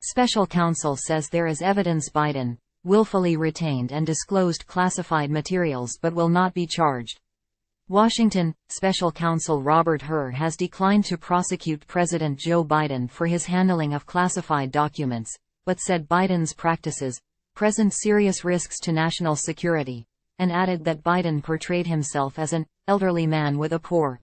Special counsel says there is evidence Biden willfully retained and disclosed classified materials but will not be charged. Washington, Special Counsel Robert Hur has declined to prosecute President Joe Biden for his handling of classified documents, but said Biden's practices present serious risks to national security, and added that Biden portrayed himself as an elderly man with a poor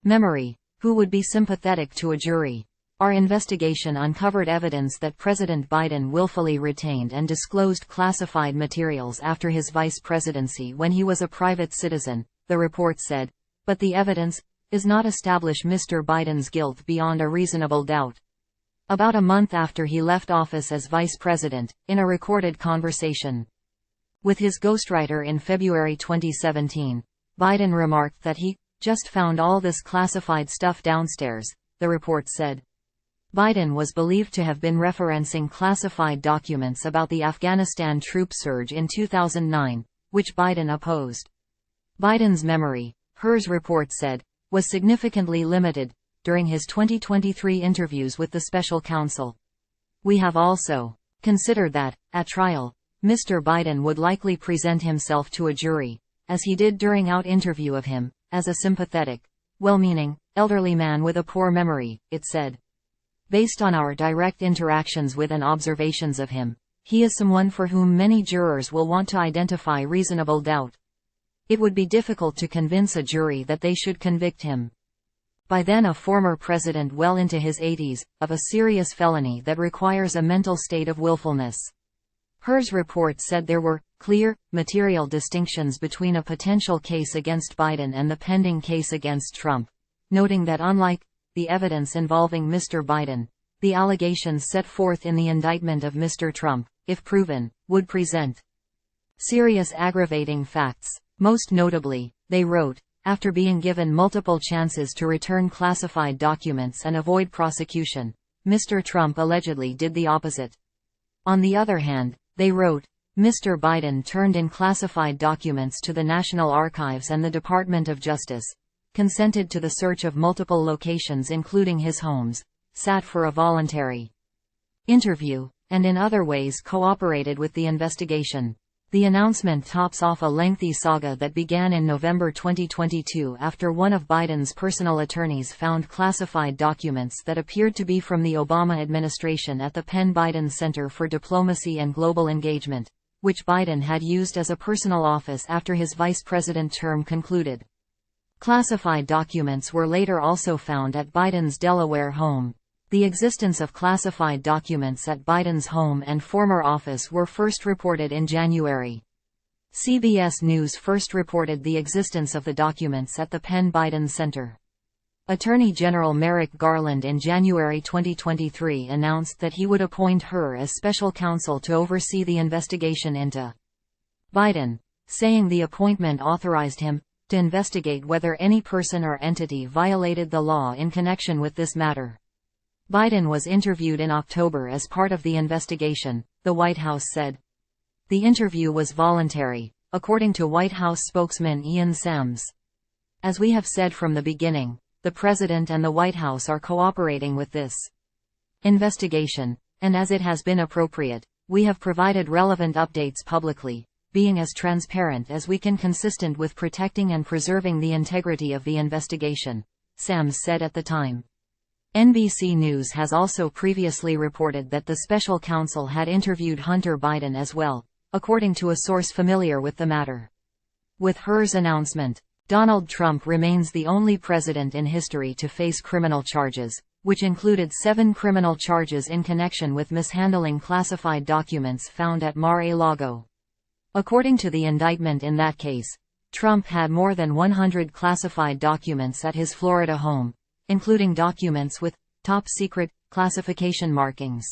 memory, who would be sympathetic to a jury. Our investigation uncovered evidence that President Biden willfully retained and disclosed classified materials after his vice presidency when he was a private citizen, the report said, but the evidence does not establish Mr. Biden's guilt beyond a reasonable doubt. About a month after he left office as vice president, in a recorded conversation with his ghostwriter in February 2017, Biden remarked that he just found all this classified stuff downstairs, the report said. Biden was believed to have been referencing classified documents about the Afghanistan troop surge in 2009, which Biden opposed. Biden's memory, Hur's report said, was significantly limited during his 2023 interviews with the special counsel. We have also considered that, at trial, Mr. Biden would likely present himself to a jury, as he did during our interview of him, as a sympathetic, well-meaning, elderly man with a poor memory, it said. Based on our direct interactions with and observations of him, he is someone for whom many jurors will want to identify reasonable doubt. It would be difficult to convince a jury that they should convict him. By then a former president well into his 80s, of a serious felony that requires a mental state of willfulness. Hur's report said there were clear, material distinctions between a potential case against Biden and the pending case against Trump, noting that unlike the evidence involving Mr. Biden, the allegations set forth in the indictment of Mr. Trump, if proven, would present serious aggravating facts. Most notably, they wrote, after being given multiple chances to return classified documents and avoid prosecution, Mr. Trump allegedly did the opposite. On the other hand, they wrote, Mr. Biden turned in classified documents to the National Archives and the Department of Justice, consented to the search of multiple locations including his homes, sat for a voluntary interview, and in other ways cooperated with the investigation. The announcement tops off a lengthy saga that began in November 2022 after one of Biden's personal attorneys found classified documents that appeared to be from the Obama administration at the Penn Biden Center for Diplomacy and Global Engagement, which Biden had used as a personal office after his vice president term concluded. Classified documents were later also found at Biden's Delaware home. The existence of classified documents at Biden's home and former office were first reported in January. CBS News first reported the existence of the documents at the Penn Biden Center. Attorney General Merrick Garland in January 2023 announced that he would appoint Hur as special counsel to oversee the investigation into Biden, saying the appointment authorized him to investigate whether any person or entity violated the law in connection with this matter. Biden was interviewed in October as part of the investigation, the White House said. The interview was voluntary, according to White House spokesman Ian Sams. As we have said from the beginning, the President and the White House are cooperating with this investigation, and as it has been appropriate, we have provided relevant updates publicly, being as transparent as we can consistent with protecting and preserving the integrity of the investigation, Sams said at the time. NBC News has also previously reported that the special counsel had interviewed Hunter Biden as well, according to a source familiar with the matter. With Hur's announcement, Donald Trump remains the only president in history to face criminal charges, which included 7 criminal charges in connection with mishandling classified documents found at Mar-a-Lago. According to the indictment in that case, Trump had more than 100 classified documents at his Florida home, including documents with top secret classification markings.